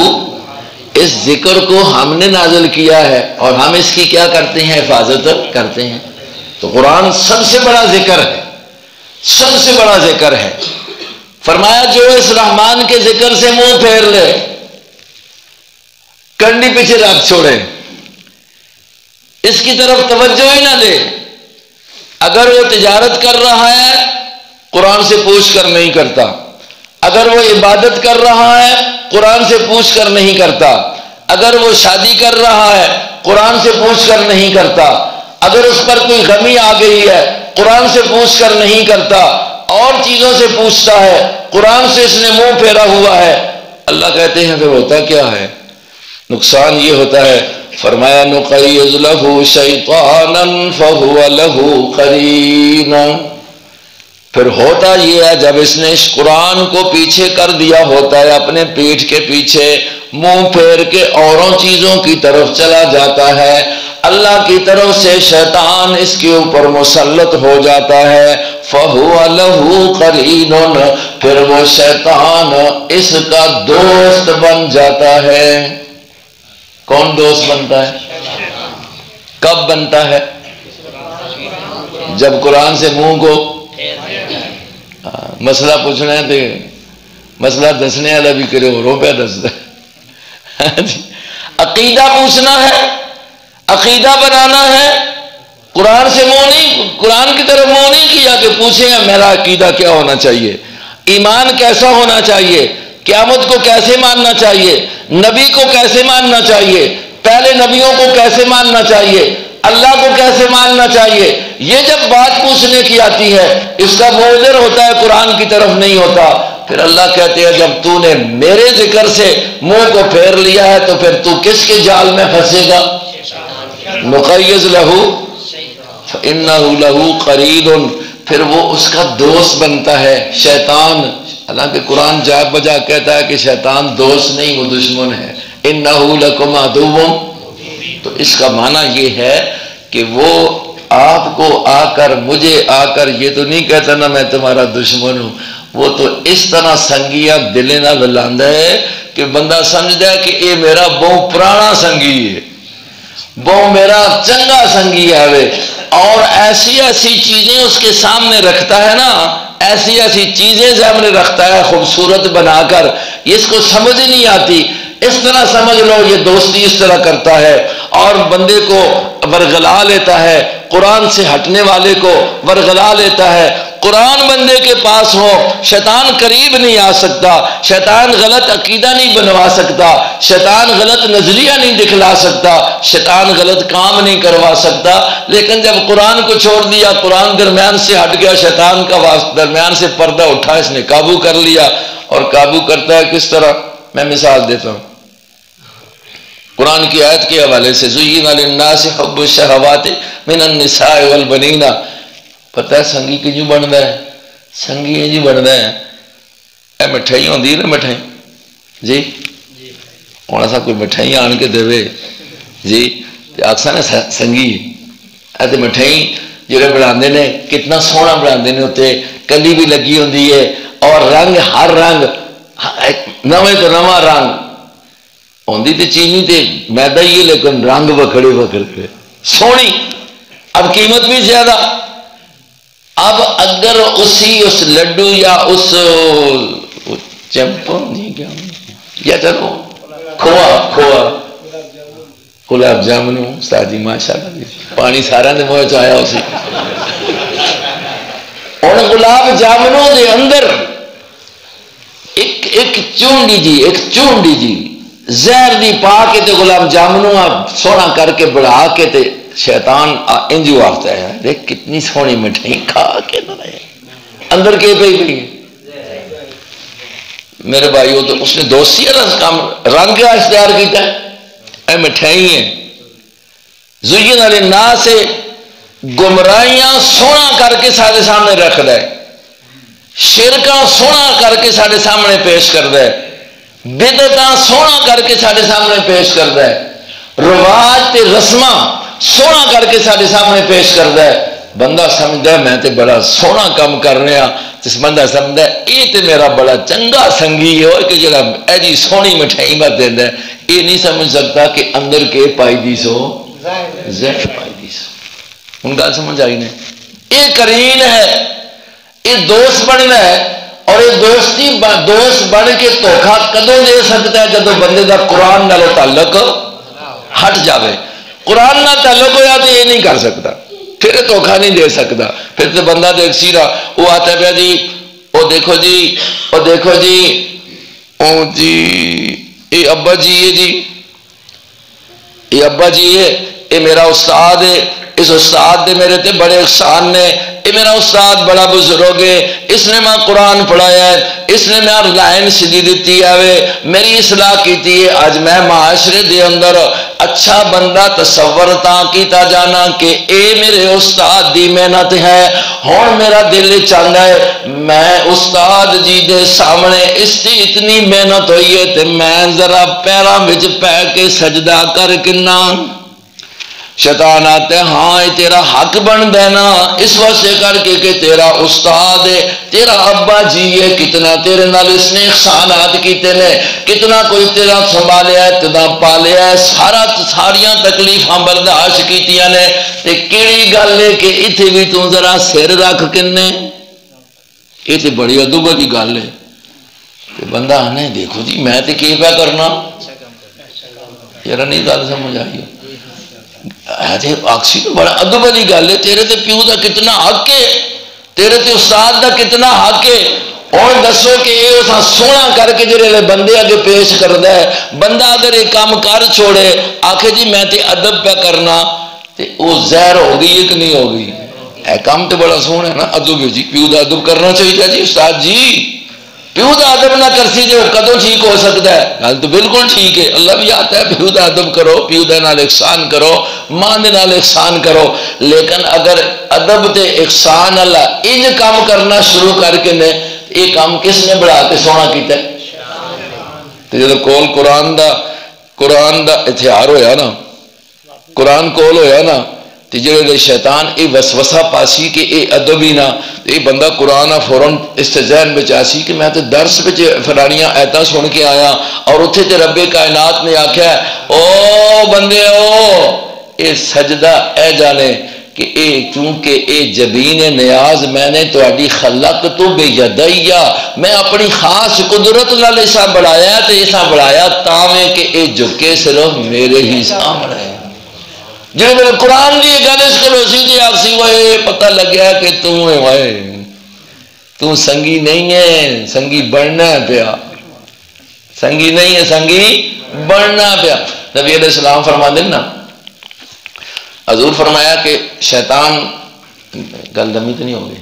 اس ذکر کو ہم نے نازل کیا ہے اور ہم اس کی کیا کرتے ہیں؟ حفاظت کرتے ہیں۔ تو قرآن سب سے بڑا ذکر ہے، سب سے بڑا ذکر ہے۔ فرمایا جو اس رحمان کے ذکر سے منہ پھیر لے، کنڈی پیچھے رکھ چھوڑے، اس کی طرف توجہ ہی نہ دے، اگر وہ تجارت کر رہا ہے قرآن سے پوچھ کر نہیں کرتا، اگر وہ عبادت کر رہا ہے قرآن سے پوچھ کر نہیں کرتا، اگر وہ شادی کر رہا ہے قرآن سے پوچھ کر نہیں کرتا، اگر اس پر کوئی غمی آ گئی ہے قرآن سے پوچھ کر نہیں کرتا، اور چیزوں سے پوچھتا ہے، قرآن سے اس نے منہ پھیرا ہوا ہے، اللہ کہتے ہیں پھر ہوتا کیا ہے؟ نقصان یہ ہوتا ہے، فرمایا نقیض لہ شیطانا فہو لہ قرین، پھر ہوتا یہ ہے جب اس نے اس قرآن کو پیچھے کر دیا ہوتا ہے، اپنے پیٹھ کے پیچھے منہ پھیر کے اوروں چیزوں کی طرف چلا جاتا ہے، اللہ کی طرف سے شیطان اس کے اوپر مسلط ہو جاتا ہے، فَهُوَ لَهُ قَرِينٌ، پھر وہ شیطان اس کا دوست بن جاتا ہے۔ کون دوست بنتا ہے؟ کب بنتا ہے؟ جب قرآن سے منہ کو مسئلہ پوچھنا ہے تو مسئلہ دسنے والا بھی کرے اور روپیہ دستا ہے، عقیدہ پوچھنا ہے، عقیدہ بنانا ہے، قرآن سے منہ نہیں، قرآن کی طرف منہ نہیں کیا کہ پوچھیں میرا عقیدہ کیا ہونا چاہیے، ایمان کیسا ہونا چاہیے، قیامت کو کیسے ماننا چاہیے، نبی کو کیسے ماننا چاہیے، پہلے نبیوں کو کیسے ماننا چاہیے، اللہ کو کیسے ماننا چاہیے، یہ جب بات پوچھنے کی آتی ہے اس کا منہ ادھر ہوتا ہے، قرآن کی طرف نہیں ہوتا، پھر اللہ کہتے ہیں جب تو نے میرے ذکر سے منہ کو پھیر لیا ہے تو پھر تو کس کے جال میں پھنسے گا؟ نقیض لہ فإنہ لہ قرین، پھر وہ اس کا دوست بنتا ہے شیطان۔ حالانکہ قرآن جا بجا کہتا ہے کہ شیطان دوست نہیں وہ دشمن ہے، انہ لکم عدو، تو اس کا معنی یہ ہے کہ وہ آپ کو آ کر مجھے آ کر یہ تو نہیں کہتا نا میں تمہارا دشمن ہوں، وہ تو اس طرح سنگیا دلے نہ بلاندا ہے کہ بندہ سمجھتا ہے کہ یہ میرا بہت پرانا سنگی ہے، بہت میرا چنگا سنگی ہے، اور ایسی ایسی چیزیں اس کے سامنے رکھتا ہے نا، ایسی ایسی چیزیں سامنے رکھتا ہے خوبصورت بنا کر، اس کو سمجھ نہیں آتی، اس طرح سمجھ لو یہ دوستی اس طرح کرتا ہے اور بندے کو ورغلا لیتا ہے، قرآن سے ہٹنے والے کو ورغلا لیتا ہے۔ قرآن بندے کے پاس ہو شیطان قریب نہیں آ سکتا، شیطان غلط عقیدہ نہیں بنوا سکتا، شیطان غلط نظریہ نہیں دکھلا سکتا، شیطان غلط کام نہیں کروا سکتا، لیکن جب قرآن کو چھوڑ دیا، قرآن درمیان سے ہٹ گیا، شیطان کا درمیان سے پردہ اٹھا، اس نے قابو کر لیا۔ اور قابو کرتا ہے کس طرح؟ میں مثال دیتا ہوں قرآن کی آیت کے حوالے سے، زُيِّنَ لِلنَّاسِ حُبُّ الشَّهَوَاتِ مِنَ النِّسَاءِ وَالْبَنِينَ، پتہ ہے سنگی کیوں بنتا ہے؟ سنگی جی بنتا ہے اے مٹھائی ہوندی نا، مٹھائی جی ہوں ایسا کوئی مٹھائی آن کے دے جی آخسا نا سنگی اے تے مٹھائی جڑے بنا نے کتنا سوہنا بنا نے، اتنے کلی بھی لگی ہوندی ہے اور رنگ ہر رنگ نویں تو نواں رنگ ہوندی تے چینی تے میدا ہی ہے، لیکن رنگ وکھڑے وکھڑے سونی، اب قیمت بھی زیادہ۔ اب اگر اس لڈو یا اس چمپو یا چلو کھوا گلاب جامن استاد جی ماشاء اللہ پانی سارا دے منہ چیا اسی، اور گلاب جامنوں دے اندر ایک چونڈی جی زہر دی پا کے تے گلاب جامنوں سونا کر کے بڑھا کے تے شیطان انجو آفتا ہے دیکھ کتنی سونی مٹھائی کھا کے اندر کے پئی میرے بھائیو، تو اس نے دوستی کام رنگ کا اختیار کیتا ہے، اے مٹھائی ہیں زُيِّنَ لِلنَّاسِ، گمراہیاں سونا کر کے سارے سامنے رکھ دے، شرکاں سونا کر کے سارے سامنے پیش کر دے، بدعتاں سونا کر کے سارے سامنے پیش کر دے، رواج تے رسماں سونا کر کے سارے سامنے پیش کر دے، بندہ سمجھتا ہے میں تے بڑا سونا کام کر رہا، جس بندہ سمجھتا ہے یہ تے میرا بڑا چنگا سنگی ہے کہ جڑا ایجی سونی مٹھائی مت دیندا ہے، یہ نہیں سمجھ سکتا کہ اندر کے پائی دی سو زہر پائی دی سو۔ ان گل سمجھ آئی نہیں؟ یہ قرین ہے، یہ دوست بننا ہے، اور یہ دوست بن کے دھوکھا کدوں دے سکتا ہے؟ جب بندے دا قرآن نال تعلق ہٹ جاوے، قرآن نال تعلق ہوا تو یہ نہیں کر سکتا، پھر دھوکھا نہیں دے سکتا، پھر تو بندہ دیکھ سی رہا وہ آتا پیا جی وہ دیکھو جی او جی یہ ابا جی ہے جی، یہ ابا جی ہے، یہ میرا استاد ہے، اس استاد دے میرے تے بڑے احسان نے، یہ میرا استاد بڑا بزرگ ہے، اس نے میں قرآن پڑھایا ہے، اس نے میں لائن سیدھی دیتی ہے، میری اصلاح کیتی ہے، آج میں معاشرے دے اندر اچھا بندہ تصور تا کیتا جانا کہ اے میرے استاد دی محنت ہے۔ ہون میرا دل چاہتا ہے میں استاد جی دے سامنے اس دی اتنی محنت ہوئی ہے تے میں ذرا پیراں وچ پے کے سجدہ کر کنا۔ شیطان آتے ہیں ہاں یہ تیرا حق بن دینا اس واسطے کر کے کہ تیرا استاد ہے، تیرا ابا جی ہے، کتنا تیرے نال اس نے احسانات کیتے نے، کتنا کوئی تیرا سنبھالیا ہے، تیرا پالیا ہے، ساریاں تکلیفاں برداشت کیتیاں نے، تے کیڑی گل ہے کہ اتھے بھی تو ذرا سر رکھ کنے، یہ تے بڑی ادب والی گل ہے کہ بندہ آنے دیکھو جی میں تے کی پیا کرنا، یار نہیں گل سمجھ آئی آکسی تو بڑا ادب والی گل ہے، تیرے تے پیو دا کتنا حق ہے، تیرے تے استاد دا کتنا حق ہے، اور دسو کہ یہ سونا کر کے جڑے بندے اگے پیش کردا ہے، بندہ اگر یہ کام کر چھوڑے آکھے جی میں تے ادب پہ کرنا تے وہ زہر ہو گئی ہے کہ نہیں ہو گئی؟ اے کام تو بڑا سونا ہے نا، ادب ہے جی، پیو دا ادب کرنا چاہیے جی، استاد جی پیو دا ادب نہ کرسی جو کدوں ٹھیک ہو سکتا ہے؟ گل تو بالکل ٹھیک ہے، اللہ بھی آتا ہے پیو دا ادب کرو، پیو دے نال احسان کرو، ماں دے نال احسان کرو، لیکن اگر ادب تے احسان اللہ انج کام کرنا شروع کر کے نے یہ کام کس نے بڑھا کے سونا کیتا ہے؟ تے جدوں کول قرآن دا اتھیار ہویا نا، قرآن کول ہویا نا تے جڑے شیطان اے وسوسہ پاسی کہ اے ادب ہی نہ، یہ بندہ قرآن فوراً اس تے ذہن بچ آسی کہ میں تے درس بچ فلانیاں آیتاں سن کے آیا اور اتھے تے رب کائنات نے آکھیا او بندے اے سجدہ اے جانے کہ اے چونکہ اے جبین نیاز میں نے تہاڈی خلق تو بے یدیا میں اپنی خاص قدرت نال ایسا بڑھایا تے ایسا بڑھایا تاویں کہ اے جھکے صرف میرے ہی سامنے ہے۔ جب میرے قرآن کی گل اس کو سی تھی آخسی وہ پتہ لگیا کہ تو سنگی نہیں ہے، سنگی بڑھنا پیا، سنگی نہیں ہے، سنگی بڑھنا پیا۔ نبی علیہ السلام فرما دیں نا، حضور فرمایا کہ شیطان گل دمی تو نہیں ہو گئی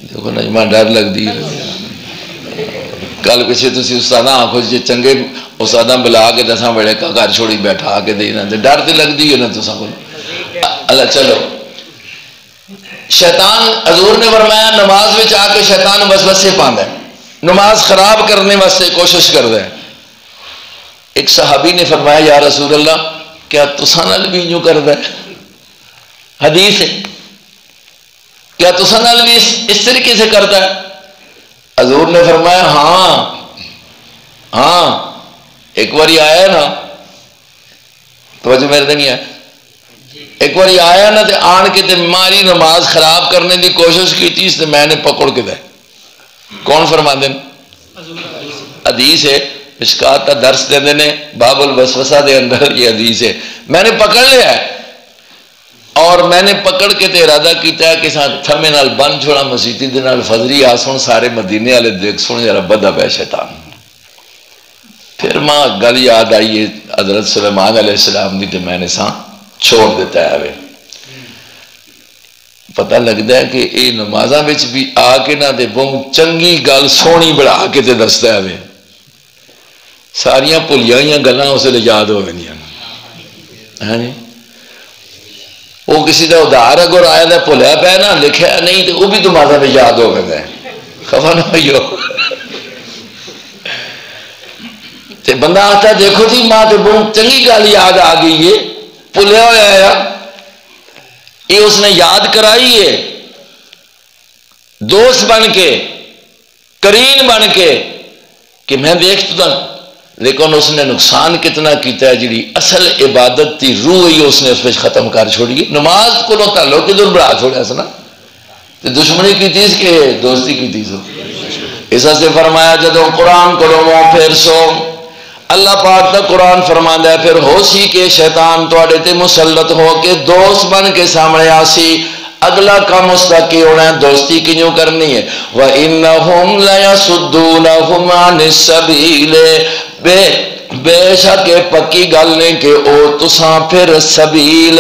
دیکھو نجمہ ڈر لگ دی کل پیچھے تسی استادہ آنکھو جی چنگے استادہ بلا کے دساں بڑے کا گھر چھوڑی بیٹھا کے دینا ڈر تے لگ دی ہے نا تساں کو اللہ چلو شیطان حضور نے فرمایا نماز وچ آ کے شیطان وسوسے پاندا ہے، نماز خراب کرنے واسطے کوشش کردا ہے۔ ایک صحابی نے فرمایا یا رسول اللہ کیا تساں نال بھی یوں کردا ہے؟ حدیث ہے کیا تساں نال بھی اس طریقے سے کرتا ہے؟ حضور نے فرمایا ہاں ایک باری آیا نا، توجہ میرے دے نہیں آیا، ایک باری آیا نا تے آن کے تے ماری نماز خراب کرنے دی کوشش کی تھی اس نے میں نے پکڑ کے دے۔ کون فرما دیں؟ حدیث ہے مشکات کا درس دے دینے باب الوسوسہ دے اندر یہ حدیث ہے، میں نے پکڑ لیا ہے اور میں نے پکڑ کے تے ارادہ کیتا ہے کہ تھمے نال بن چھوڑا مسیطی دے نال فضری آسن سارے مدینے والے دیکھ سن یار بدا پہ شیطان۔ پھر ماں گل یاد آئی ہے حضرت سلیمان علیہ السلام دی تے میں نے چھوڑ دیتا ہے۔ پتہ لگتا ہے کہ یہ نمازاں وچ بھی آ کے نہ دے بہت چنگی گل سونی بڑھا کے تے دستا ہے، ساریاں بھلیاں ہوئی گلاں اس لیے یاد ہو گئی ہاں جی۔ وہ کسی کا ادھار اگر آیا تھا بھولیا پہ نا لکھا نہیں تو وہ بھی نمازاں میں یاد ہو گئے خفا نہ ہوئیو تے بندہ آتا دیکھو جی ماں تے بہت چنگی گل یاد آ گئی ہے، بھولیا ہوا ہے یہ اس نے یاد کرائی ہے، دوست بن کے کرین بن کے کہ میں دیکھتا ہوں، لیکن اس نے نقصان کتنا کیتا ہے، جڑی اصل عبادت تھی روح ہی اس نے اس پہ ختم کر چھوڑی۔ نماز کو تعلق کدھر بڑھا چھوڑا سنا تے دشمنی کی تیز کہ دوستی کی تیز ہو۔ اس سے فرمایا جدوں قرآن کرو پھر سو اللہ پاک تا قرآن فرماندا ہے پھر ہو سی کہ شیطان تواڈے تے مسلط ہو کے دوست بن کے سامنے آسی، اگلا کام اس کا کی ہونا ہے، دوستی کیوں کرنی ہے؟ وَإِنَّهُمْ لَيَصُدُّونَهُمْ عَنِ السَّبِيلِ بے شک پکی گل نے کہ او تساں پھر سبیل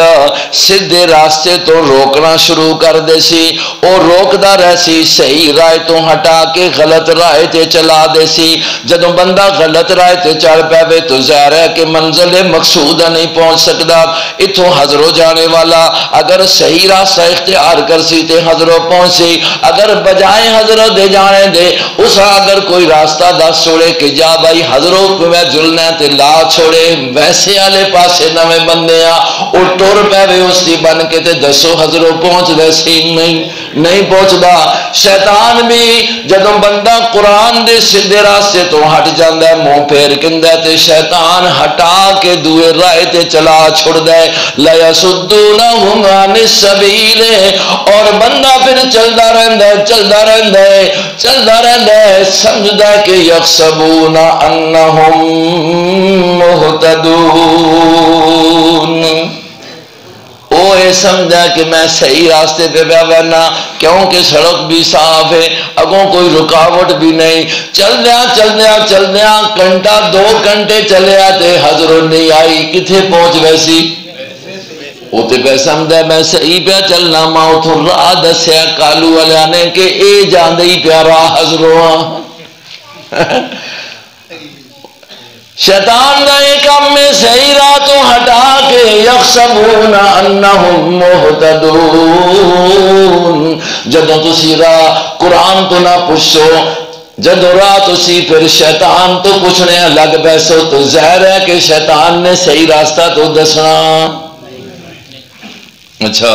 سیدھے راستے تو روکنا شروع کر دے سی، او روکدا رہ سی، صحیح راہ تو ہٹا کے غلط راہ تے چلا دے سی۔ جدوں بندہ غلط راہ تے چل پے تو ظاہر ہے کہ منزل مقصودہ نہیں پہنچ سکدا۔ اتھوں حضروں جانے والا اگر صحیح راستہ اختیار کر سی تے حضروں پہنچی، اگر بجائے حضروں دے جانے دے اسا اگر کوئی راستہ دس چھوڑے کہ جا بھائی حضروں کو میں جلنا تے لا چھوڑے ویسے والے پاسے نویں بندے او ٹر پے اس دی بن کے تے دسو حضروں پہنچ دے سی نہیں پہنچدا۔ شیطان بھی جدوں بندہ قرآن دے سیدھے راستے تو ہٹ جاندا ہے منہ پھیر کیندا تے شیطان ہٹا کے دوے راہ تے چلا چھوڑ دے۔ لَيَصُدُّونَهُمْ عَنِ السَّبِيلِ اور بندہ پھر چلدا رہندا ہے سمجھدا ہے کہ یحسبون انہم مہتدون، وہ یہ سمجھا کہ میں صحیح راستے پہ بہنا کیونکہ سڑک بھی صاف ہے، اگوں کوئی رکاوٹ بھی نہیں۔ چلدیاں گھنٹہ 2 گھنٹے چلیا تے حضرت نہیں آئی، کتھے پہنچ ویسی وہ تے پہ سمجھا میں صحیح پہ چلنا، ماں اتھوں راہ دسیا کالو والے نے کہ اے جاندے ہی پیا راہ حضروں۔ شیطان دا ایک کام میں صحیح راہ تو ہٹا کے یحسبون انہم مہتدون۔ جدوں تسی راہ قرآن تو نہ پوچھو، جدوں راہ تسی پھر شیطان تو پوچھنے لگ بیسو تو ظاہر ہے کہ شیطان نے صحیح راستہ تو دسنا۔ اچھا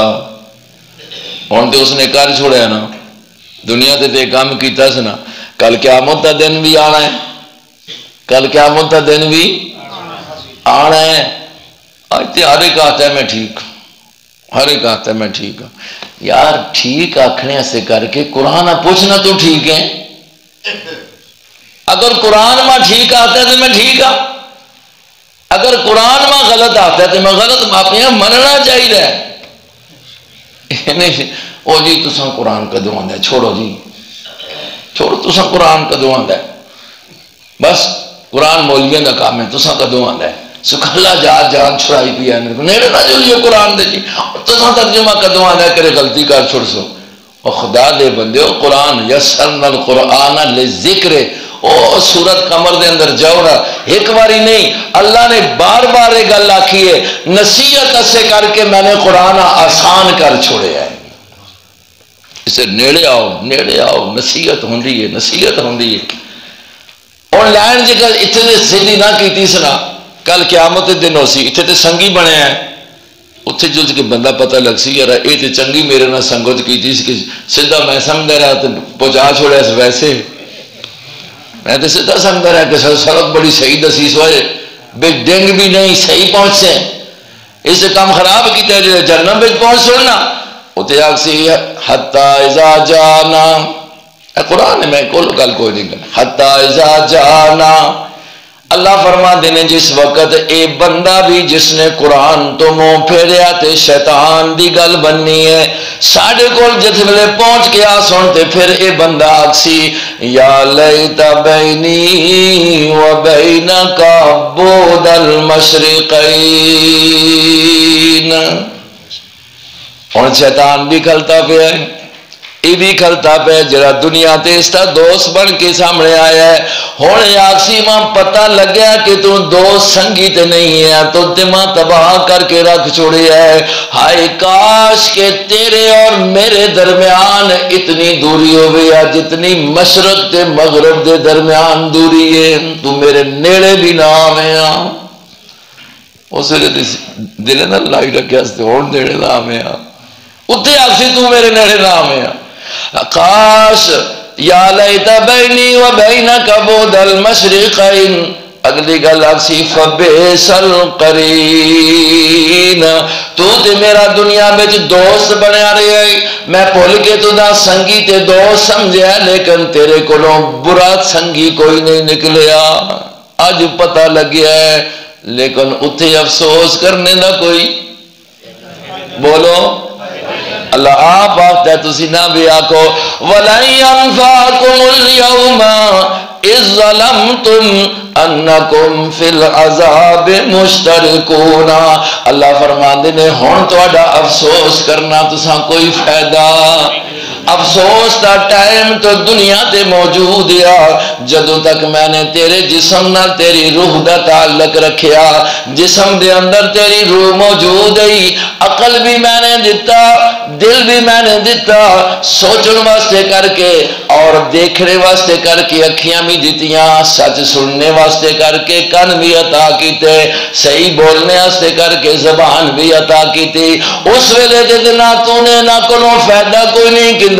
ہن تے اس نے کر چھوڑیا نا، دنیا تے کام کیتا سی نا، کل قیامت دا دن بھی آنا ہے، کل قیامت کا دن بھی آنا ہے۔ آج تے ہر ایک آتا ہے میں ٹھیک، ہر ایک آتا ہے میں ٹھیک ہوں۔ یار ٹھیک آکھنے سے کر کے قرآن پوچھنا تو ٹھیک ہے، اگر قرآن میں ٹھیک آتا ہے تو میں ٹھیک ہوں، اگر قرآن میں غلط آتا ہے تو میں غلط معافیاں مننا چاہیے۔ او جی تساں قرآن کدوں آندا ہے، چھوڑو جی چھوڑو، تساں قرآن کدوں آندا ہے، بس قرآن مولیاں دا کام ہے، تساں کدوں آندا ہے، سکھلا جان چھڑائی پیا میرے کو نیڑے نہ جولیے قرآن دے جی، تساں ترجمہ کدوں آندا ہے، کرے غلطی کر چھوڑ سو۔ اور خدا دے بندے قرآن یسرنا القرآن للذکر، او سورت قمر دے اندر جاؤ نا، ایک باری نہیں اللہ نے بار بار یہ گل آکھی ہے، نصیحت اسے کر کے میں نے قرآن آسان کر چھوڑے ہے، اسے نیڑے آؤ نصیحت ہوندی ہے، نصیحت ہوندی ہے۔ اور لائن جی گل اتنے سیدھی نہ کیتی سنا، کل قیامت دن ہو سی اتنے تے سنگی بنے ہیں، اتنے جلد کے بندہ پتہ لگ سی یار یہ تے چنگی میرے نہ سنگت کیتی سی کہ سیدھا میں سمجھا رہا تو پہنچا چھوڑیا ویسے، میں تو سیدھا سمجھا رہا کہ سڑک بڑی صحیح دسی سوئے بے ڈنگ بھی نہیں صحیح پہنچے، اس سے کام خراب کیتا ہے جنم بچ پہنچ سوڑنا، اتنے آگ سی حتی اذا جانا، قرآن میں گل کوئی نہیں کرنا، حتی اذا جانا، اللہ فرما دینے جس وقت اے بندہ بھی جس نے قرآن تو منہ پھیریا تے شیطان دی گل بننی ہے، ساڑھے کول جس ویلے پہنچ کے سنتے پھر اے بندہ آکسی یا لیت بینی و بینک بعد المشرقین۔ اور شیطان بھی کھلتا پہ ہے، یہ بھی کھلتا پہ جرا دنیا تے اس کا دوست بن کے سامنے آیا ہے، ہوں آکسی ماں پتہ لگیا کہ تو دوست سنگی تے نہیں ہے، تو دماغ تباہ کر کے رکھ چھوڑی ہے، ہائے کاش کہ تیرے اور میرے درمیان اتنی دوری ہو گئی ہے جتنی مشرق تے مغرب دے درمیان دوری ہے، تو میرے نیڑے بھی نہ آویں آ، اس دل نہ لائی رکھیا سے ہوں نیڑے نہ آویں آ، اتنے آکسی تو میرے نیڑے نہ آویں آ، کاش یا لیت بینی و بینک بعد المشرقین، اگلی گل آکسی فبئس القرین، تو تے میرا دنیا بچ دوست بنیا رہے ہے، میں بھول کے تو دا سنگی تے دوست سمجھیا لیکن تیرے کولوں برا سنگی کوئی نہیں نکلیا، آج پتہ لگیا ہے، لیکن اتھے افسوس کرنے نہ کوئی، بولو اللہ آپ آختا ہے تسی نہ بھی آکھو وَلَن يَنفَعَكُمُ الْيَوْمَ اِذْ ظَلَمْتُمْ انکم فی العذاب مشترکون. اللہ فرماندے نے ہن تہاڈا افسوس کرنا تساں کوئی فائدہ. افسوس دا ٹائم تو دنیا تے موجود ہے جدوں تک میں نے تیرے جسم نال تیری روح دا تعلق رکھیا. جسم دے اندر تیری روح موجود ہے, عقل بھی میں نے دیتا, دل بھی میں نے دیتا, سوچن واسطے کر کے اور دیکھنے واسطے کر کے اکھیاں بھی دیتیاں, سچ سننے واسطے کر کے کن بھی عطا کیتے, صحیح بولنے واسطے کر کے زبان بھی عطا کیتی. اس ویلے تے نہ تو نے نہ کولوں فائدہ کوئی نہیں کیندا.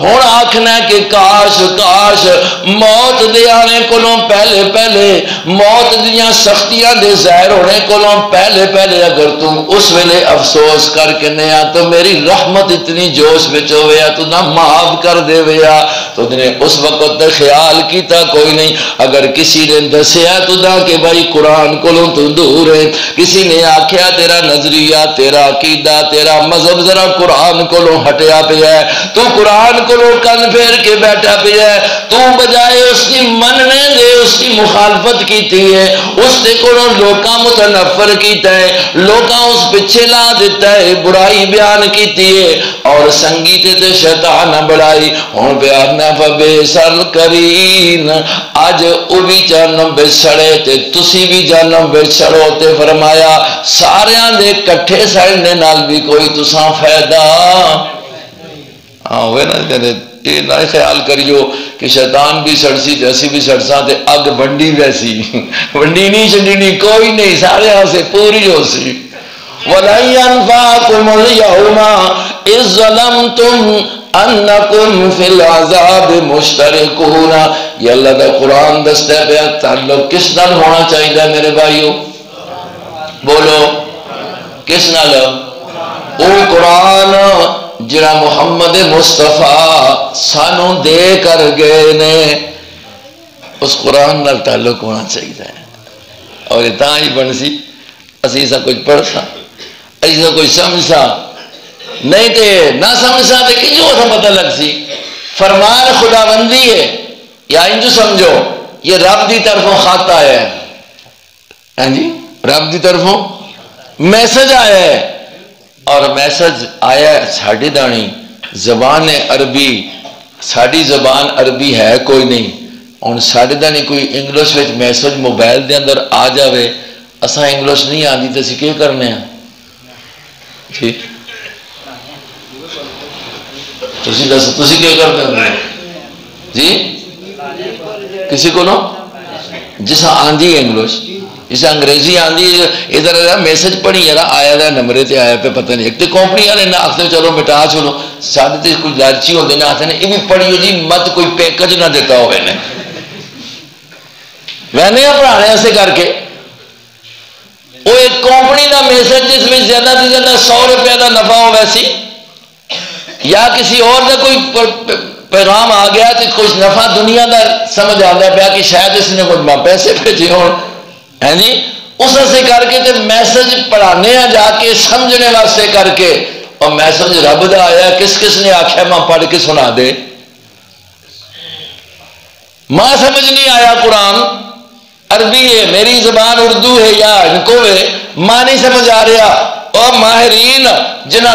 ہن آکھنا کہ کاش کاش موت دے آنے کولوں پہلے پہلے, موت دیاں سختیاں دے ظاہر ہونے کولوں پہلے پہلے اگر تو اس ویلے افسوس کر کے نیا تو میری رحمت اتنی جوش وچ ہویا تو نہ معاف کر دے ویا تو نے اس وقت خیال کیتا کوئی نہیں. اگر کسی نے دسیا تو دا کہ بھائی قرآن کولوں تو دور ہے, کسی نے آکھیا تیرا نظریہ تیرا عقیدہ تیرا مذہب ذرا قرآن کولوں ہٹیا پیا ہے, تو قرآن کو کن پھیر کے بیٹھا پیا ہے, تو بجائے اس کی مننے دے اس کی مخالفت کیتی ہے, اس دے کو لوکاں متنفر کیتا ہے, لوکاں اس پیچھے لا دیتا ہے, برائی بیان کیتی ہے اور سنگیتے تے شیطان بڑائی. ہن بیان نہ فبے سر کرین اج او بھی جانم بچھڑے تے تسی بھی جانم بچھڑو تے فرمایا ساریاں دے کٹھے سڑنے نال بھی کوئی تساں فائدہ. ہاں ہوئے نا کہتے یہ نہ خیال کریو کہ شیطان بھی سڑسی تے اسی بھی سڑساں تے اگ بنڈی ویسی بنڈی نہیں چنڈی کوئی نہیں سارے ہاں سے پوری ہو سی. وَلَن يَنفَعَكُمُ الْيَوْمَ اِذْ ظَلَمْتُمْ انکم فی العذاب مشترکون. یہ اللہ کا قرآن دستا پیا تعلق کس نال ہونا چاہیے میرے بھائیو؟ بولو کس نال؟ او قرآن جڑا محمد مصطفیٰ سانو دے کر گئے نے, اس قرآن نال تعلق ہونا چاہیے. اور یہ تاں ہی بن سی اسی سا کچھ پڑھ سا اسی سا کچھ سمجھ سا نہیں تے نہ سمجھ سا تے کہ جو تھا پتہ لگ سی. فرمان خدا بندی ہے یا انجو سمجھو یہ رب دی طرفوں خط آیا ہے, ہاں جی رب دی طرفوں میسج آیا ہے, اور میسج آیا ساڑھی دانی زبان عربی, ساڑھی زبان عربی ہے کوئی نہیں. اور ساڑھی دانی کوئی انگلش وچ میسج موبائل دے اندر آ جاوے, اساں انگلش نہیں آندی تو اسی کیا کرنے ہیں جی تسی کیا کرتے ہیں جی کسی کو نو جسا آندھی ہے انگلش جسے انگریزی آندھی ادھر میسج پڑھی ہے آیا دا نمبرے تے آیا پہ پتہ نہیں. ایک تے کمپنی والے نہ آختے چلو مٹا چھوڑو, ساتھ تے کوئی لالچی ہوتے نہ آتے ہیں یہ بھی پڑھیو جی مت کوئی پیکج نہ دیتا ہوئے نے میں نے پڑھانے سے کر کے وہ ایک کمپنی دا میسج جس میں زیادہ سے زیادہ 100 روپے دا نفع ہو ویسی, یا کسی اور دا کوئی پیغام آ گیا تو کچھ نفع دنیا دا سمجھ آتا پیا کہ شاید اس نے کچھ پیسے بھیجے ہوں ہیں جی, اس سے کر کے تے میسج پڑھانے جا کے سمجھنے واسطے کر کے, اور میسج رب دا آیا کس کس نے آخیا ماں پڑھ کے سنا دے. ماں سمجھ نہیں آیا قرآن عربی ہے, میری زبان اردو ہے یا ان کو ہے, ماں نہیں سمجھ آ رہا. اور ماہرین جنہ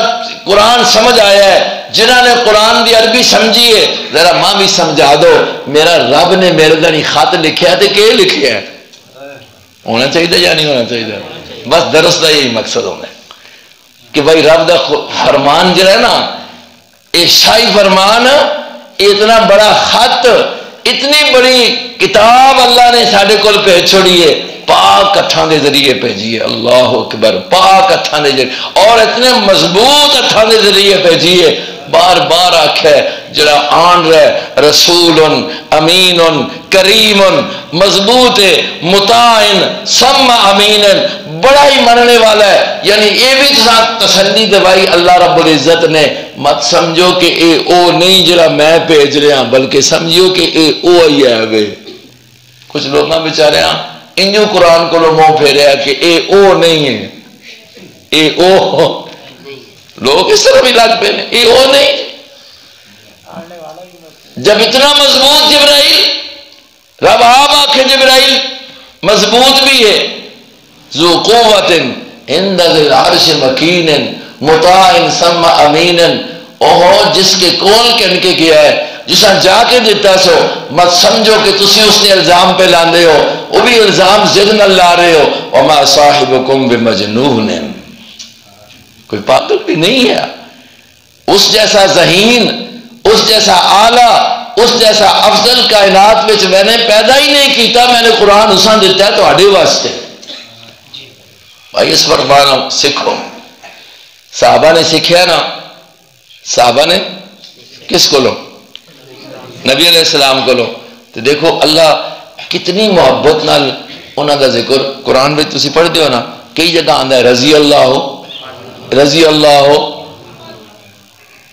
قرآن سمجھ آیا ہے, جنہ نے قرآن دی عربی سمجھی ہے, ذرا ماں بھی سمجھا دو میرا رب نے میرے دنی خط لکھیا تے کہ لکھیا ہے, ہونا چاہیے یا نہیں ہونا چاہیے؟ بس درس دا یہی مقصد ہونا ہے کہ بھائی رب دا فرمان جو ہے نا یہ شاہی فرمان, اتنا بڑا خط اتنی بڑی کتاب اللہ نے ساڑھے کول بھیج چھوڑی ہے, پاک ہتھاں دے ذریعے بھیجی ہے. اللہ اکبر, پاک ہتھاں دے ذریعے, اور اتنے مضبوط ہتھاں دے ذریعے بھیجی ہے. بار بار آکھے جڑا آن رہے رسول امین کریم مضبوط مطاعن سمع امین, بڑا ہی مننے والا ہے. یعنی یہ بھی تسلی دوائی اللہ رب العزت نے, مت سمجھو کہ اے او نہیں جڑا میں بھیج رہا, بلکہ سمجھو کہ اے او ہی ہے وے. کچھ لوگاں بیچارے انجو قرآن کو منہ پھیریا کہ اے او نہیں ہے, اے او لوگ اس طرح بھی لگ پہ یہ وہ نہیں. جب اتنا مضبوط جبرائیل، رب آپ آنکھیں جبرائیل مضبوط بھی ہے، ذو قوت عند ذی العرش مکین مطاع ثم امین، اوہ جس کے کول کن کے کیا ہے، جسا جا کے دیتا سو، مت سمجھو کہ تسی اس نے الزام پہ لاندے ہو، وہ بھی الزام زد نہ لا رہے ہو. وما صاحبکم بمجنون، کوئی پاگل بھی نہیں ہے. اس جیسا ذہین، اس جیسا اعلیٰ، اس جیسا افضل کائنات وچ میں نے پیدا ہی نہیں کیتا. میں نے قرآن اساں دیتا ہے تو آڈے واسطے. بھائی اس پر مانا سکھو. صحابہ نے سکھیا نا، صحابہ نے کس کو لو؟ نبی علیہ السلام کو لو. تو دیکھو اللہ کتنی محبت نال انہوں کا ذکر قرآن میں تسی پڑھ دیو نا، کئی جگہ آندہ ہے رضی اللہ ہو، رضی اللہ ہو.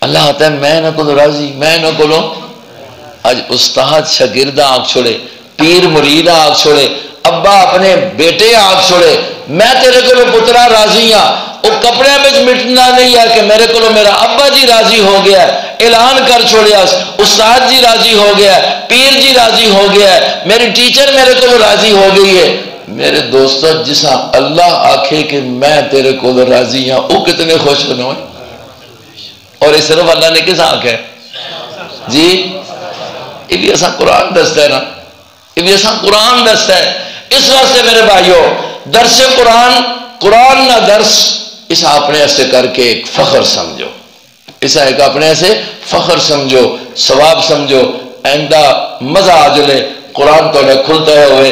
اللہ آتا ہے میں نہ کلو راضی، میں نہ کلو. آج استاد شاگردہ آنکھ چھوڑے، پیر مریدہ آنکھ چھوڑے، ابا اپنے بیٹے آنکھ چھوڑے، میں تیرے کو پترا راضی ہاں. وہ کپڑے میں مٹنا نہیں ہے کہ میرے کو میرا ابا جی راضی ہو گیا ہے، اعلان کر چھوڑیا، استاد جی راضی ہو گیا ہے، پیر جی راضی ہو گیا ہے، میری ٹیچر میرے کو راضی ہو گئی ہے. میرے دوستو جسا اللہ آکھے کہ میں تیرے کو راضی ہاں، وہ کتنے خوش ہوئے. اور اس صرف اللہ نے کس آنکھ ہے جی؟ یہ بھی ایسا قرآن دستا ہے نا، یہ بھی ایسا قرآن دستا ہے. اس واسطے میرے بھائیو درس قرآن، قرآن نہ درس، اسا اپنے ایسے کر کے ایک فخر سمجھو، اسا ایک اپنے ایسے فخر سمجھو، ثواب سمجھو. آئندہ مزہ آ جلے قرآن تو کھلتا ہے ہوئے